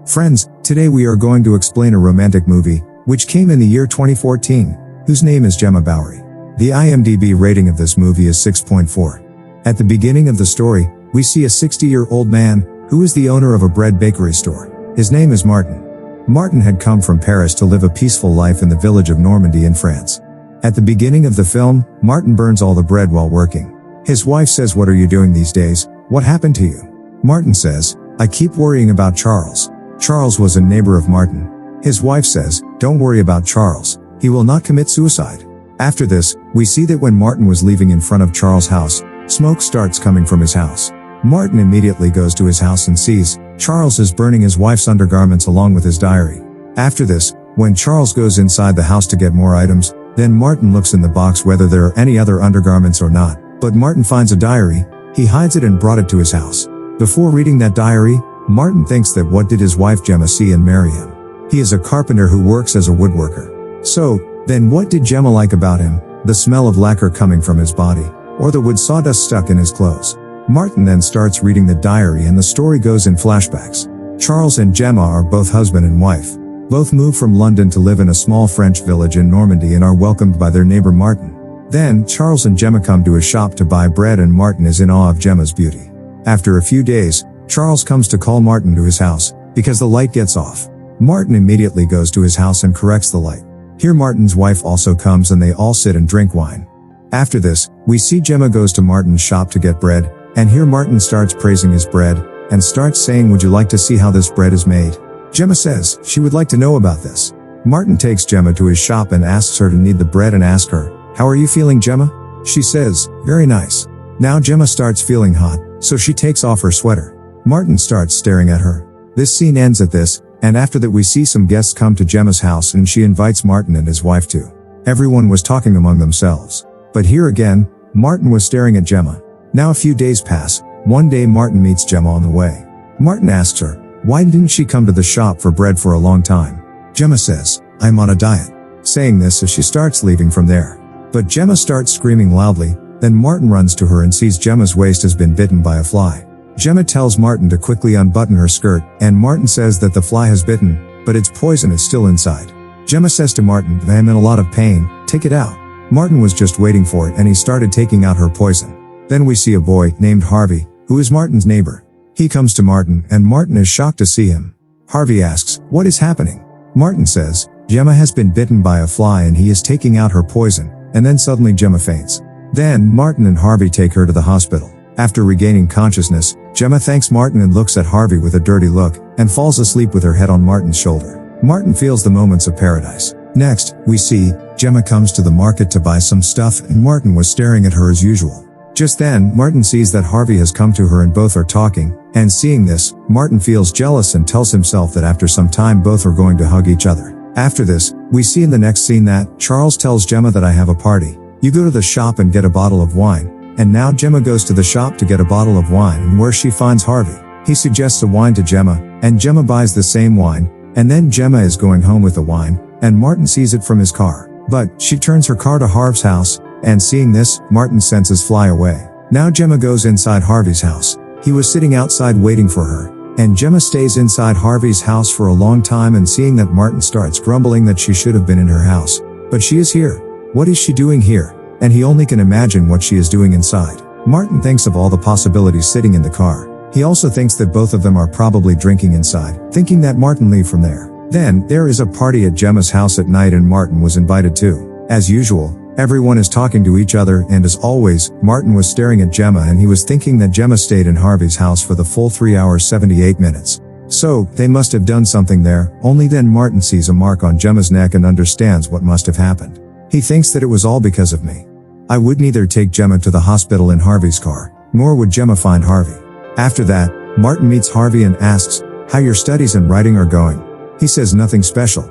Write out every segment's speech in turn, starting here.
Friends, today we are going to explain a romantic movie, which came in the year 2014, whose name is Gemma Bovery. The IMDb rating of this movie is 6.4. At the beginning of the story, we see a 60-year-old man, who is the owner of a bread bakery store. His name is Martin. Martin had come from Paris to live a peaceful life in the village of Normandy in France. At the beginning of the film, Martin burns all the bread while working. His wife says, "What are you doing these days? What happened to you?" Martin says, "I keep worrying about Charles." Charles was a neighbor of Martin. His wife says, "Don't worry about Charles. He will not commit suicide." After this, we see that when Martin was leaving in front of Charles' house, smoke starts coming from his house. Martin immediately goes to his house and sees Charles is burning his wife's undergarments along with his diary. After this, when Charles goes inside the house to get more items, then Martin looks in the box whether there are any other undergarments or not, but Martin finds a diary. He hides it and brought it to his house. Before reading that diary, Martin thinks that what did his wife Gemma see and marry him? He is a carpenter who works as a woodworker. So, then what did Gemma like about him? The smell of lacquer coming from his body, or the wood sawdust stuck in his clothes? Martin then starts reading the diary and the story goes in flashbacks. Charles and Gemma are both husband and wife. Both move from London to live in a small French village in Normandy and are welcomed by their neighbor Martin. Then, Charles and Gemma come to a shop to buy bread and Martin is in awe of Gemma's beauty. After a few days, Charles comes to call Martin to his house, because the light gets off. Martin immediately goes to his house and corrects the light. Here Martin's wife also comes and they all sit and drink wine. After this, we see Gemma goes to Martin's shop to get bread, and here Martin starts praising his bread, and starts saying, "Would you like to see how this bread is made?" Gemma says she would like to know about this. Martin takes Gemma to his shop and asks her to knead the bread and asks her, "How are you feeling, Gemma?" She says, "Very nice." Now Gemma starts feeling hot, so she takes off her sweater. Martin starts staring at her. This scene ends at this, and after that we see some guests come to Gemma's house and she invites Martin and his wife too. Everyone was talking among themselves. But here again, Martin was staring at Gemma. Now a few days pass. One day Martin meets Gemma on the way. Martin asks her, why didn't she come to the shop for bread for a long time? Gemma says, "I'm on a diet." Saying this as she starts leaving from there. But Gemma starts screaming loudly, then Martin runs to her and sees Gemma's waist has been bitten by a fly. Gemma tells Martin to quickly unbutton her skirt, and Martin says that the fly has bitten, but its poison is still inside. Gemma says to Martin, "I am in a lot of pain, take it out." Martin was just waiting for it and he started taking out her poison. Then we see a boy named Harvey, who is Martin's neighbor. He comes to Martin and Martin is shocked to see him. Harvey asks, "What is happening?" Martin says, "Gemma has been bitten by a fly and he is taking out her poison," and then suddenly Gemma faints. Then Martin and Harvey take her to the hospital. After regaining consciousness, Gemma thanks Martin and looks at Harvey with a dirty look, and falls asleep with her head on Martin's shoulder. Martin feels the moments of paradise. Next, we see, Gemma comes to the market to buy some stuff and Martin was staring at her as usual. Just then, Martin sees that Harvey has come to her and both are talking, and seeing this, Martin feels jealous and tells himself that after some time both are going to hug each other. After this, we see in the next scene that, Charles tells Gemma that I have a party. You go to the shop and get a bottle of wine. And now Gemma goes to the shop to get a bottle of wine and where she finds Harvey. He suggests a wine to Gemma, and Gemma buys the same wine, and then Gemma is going home with the wine, and Martin sees it from his car. But, she turns her car to Harvey's house, and seeing this, Martin's senses fly away. Now Gemma goes inside Harvey's house. He was sitting outside waiting for her, and Gemma stays inside Harvey's house for a long time and seeing that Martin starts grumbling that she should have been in her house. But she is here. What is she doing here? And he only can imagine what she is doing inside. Martin thinks of all the possibilities sitting in the car. He also thinks that both of them are probably drinking inside, thinking that Martin leave from there. Then, there is a party at Gemma's house at night and Martin was invited too. As usual, everyone is talking to each other and as always, Martin was staring at Gemma and he was thinking that Gemma stayed in Harvey's house for the full 3 hours 78 minutes. So, they must have done something there. Only then Martin sees a mark on Gemma's neck and understands what must have happened. He thinks that it was all because of me. I would neither take Gemma to the hospital in Harvey's car, nor would Gemma find Harvey. After that, Martin meets Harvey and asks, how your studies and writing are going. He says nothing special.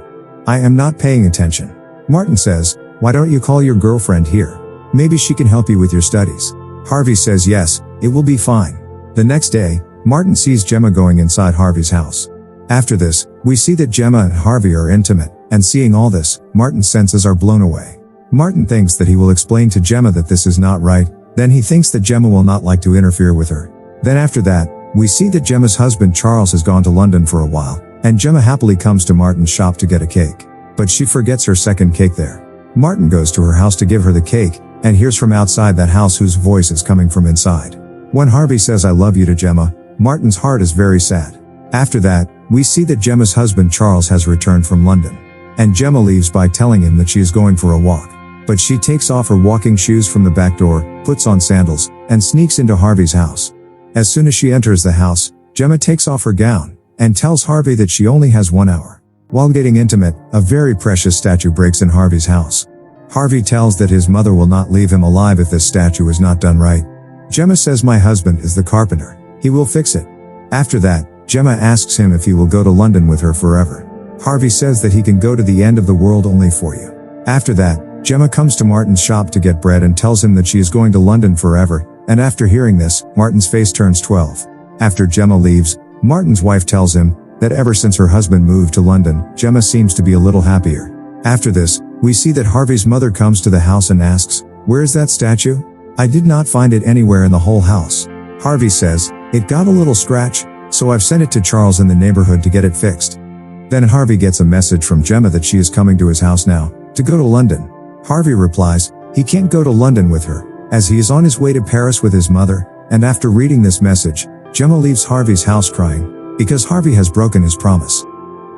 I am not paying attention. Martin says, why don't you call your girlfriend here? Maybe she can help you with your studies. Harvey says yes, it will be fine. The next day, Martin sees Gemma going inside Harvey's house. After this, we see that Gemma and Harvey are intimate, and seeing all this, Martin's senses are blown away. Martin thinks that he will explain to Gemma that this is not right, then he thinks that Gemma will not like to interfere with her. Then after that, we see that Gemma's husband Charles has gone to London for a while, and Gemma happily comes to Martin's shop to get a cake. But she forgets her second cake there. Martin goes to her house to give her the cake, and hears from outside that house whose voice is coming from inside. When Harvey says I love you to Gemma, Martin's heart is very sad. After that, we see that Gemma's husband Charles has returned from London. And Gemma leaves by telling him that she is going for a walk. But she takes off her walking shoes from the back door, puts on sandals, and sneaks into Harvey's house. As soon as she enters the house, Gemma takes off her gown, and tells Harvey that she only has 1 hour. While getting intimate, a very precious statue breaks in Harvey's house. Harvey tells that his mother will not leave him alive if this statue is not done right. Gemma says my husband is the carpenter. He will fix it. After that, Gemma asks him if he will go to London with her forever. Harvey says that he can go to the end of the world only for you. After that, Gemma comes to Martin's shop to get bread and tells him that she is going to London forever, and after hearing this, Martin's face turns 12. After Gemma leaves, Martin's wife tells him that ever since her husband moved to London, Gemma seems to be a little happier. After this, we see that Harvey's mother comes to the house and asks, "Where is that statue? I did not find it anywhere in the whole house." Harvey says, "It got a little scratch, so I've sent it to Charles in the neighborhood to get it fixed." Then Harvey gets a message from Gemma that she is coming to his house now, to go to London. Harvey replies, he can't go to London with her, as he is on his way to Paris with his mother, and after reading this message, Gemma leaves Harvey's house crying, because Harvey has broken his promise.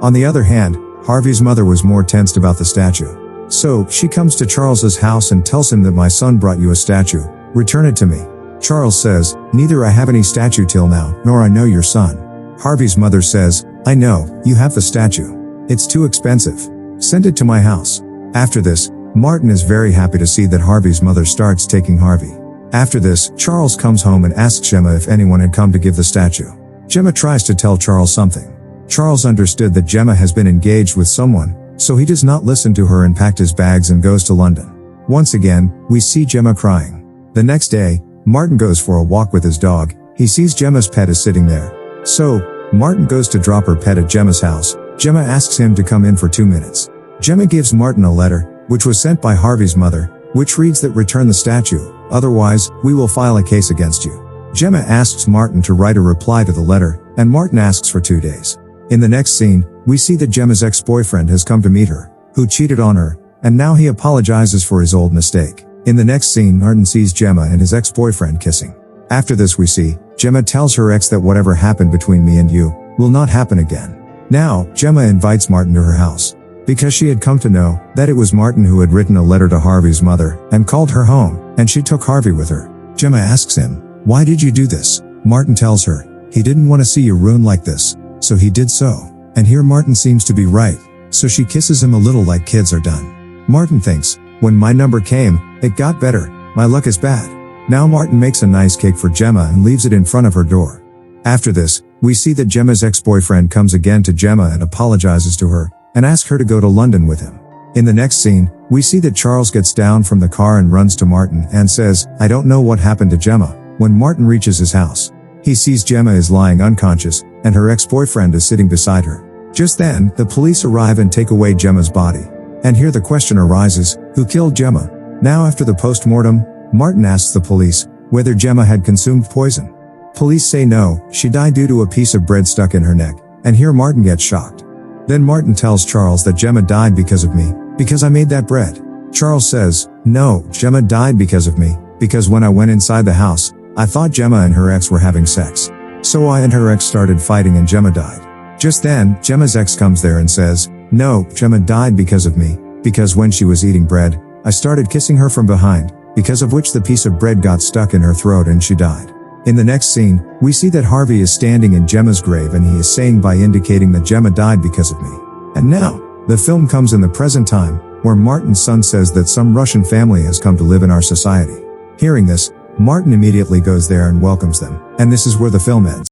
On the other hand, Harvey's mother was more tensed about the statue. So, she comes to Charles's house and tells him that my son brought you a statue, return it to me. Charles says, neither I have any statue till now, nor I know your son. Harvey's mother says, I know, you have the statue. It's too expensive. Send it to my house. After this, Martin is very happy to see that Harvey's mother starts taking Harvey. After this, Charles comes home and asks Gemma if anyone had come to give the statue. Gemma tries to tell Charles something. Charles understood that Gemma has been engaged with someone, so he does not listen to her and packed his bags and goes to London. Once again, we see Gemma crying. The next day, Martin goes for a walk with his dog. He sees Gemma's pet is sitting there. So, Martin goes to drop her pet at Gemma's house. Gemma asks him to come in for 2 minutes. Gemma gives Martin a letter, which was sent by Harvey's mother, which reads that return the statue, otherwise, we will file a case against you. Gemma asks Martin to write a reply to the letter, and Martin asks for 2 days. In the next scene, we see that Gemma's ex-boyfriend has come to meet her, who cheated on her, and now he apologizes for his old mistake. In the next scene, Martin sees Gemma and his ex-boyfriend kissing. After this we see, Gemma tells her ex that whatever happened between me and you, will not happen again. Now, Gemma invites Martin to her house, because she had come to know that it was Martin who had written a letter to Harvey's mother, and called her home, and she took Harvey with her. Gemma asks him, why did you do this? Martin tells her, he didn't want to see you ruined like this, so he did so. And here Martin seems to be right, so she kisses him a little like kids are done. Martin thinks, when my number came, it got better, my luck is bad. Now Martin makes a nice cake for Gemma and leaves it in front of her door. After this, we see that Gemma's ex-boyfriend comes again to Gemma and apologizes to her, and asks her to go to London with him. In the next scene, we see that Charles gets down from the car and runs to Martin and says, I don't know what happened to Gemma. When Martin reaches his house, he sees Gemma is lying unconscious, and her ex-boyfriend is sitting beside her. Just then, the police arrive and take away Gemma's body. And here the question arises, who killed Gemma? Now after the post-mortem, Martin asks the police whether Gemma had consumed poison. Police say no, she died due to a piece of bread stuck in her neck, and here Martin gets shocked. Then Martin tells Charles that Gemma died because of me, because I made that bread. Charles says, no, Gemma died because of me, because when I went inside the house, I thought Gemma and her ex were having sex. So I and her ex started fighting and Gemma died. Just then, Gemma's ex comes there and says, no, Gemma died because of me, because when she was eating bread, I started kissing her from behind, because of which the piece of bread got stuck in her throat and she died. In the next scene, we see that Harvey is standing in Gemma's grave and he is saying by indicating that Gemma died because of me. And now, the film comes in the present time, where Martin's son says that some Russian family has come to live in our society. Hearing this, Martin immediately goes there and welcomes them, and this is where the film ends.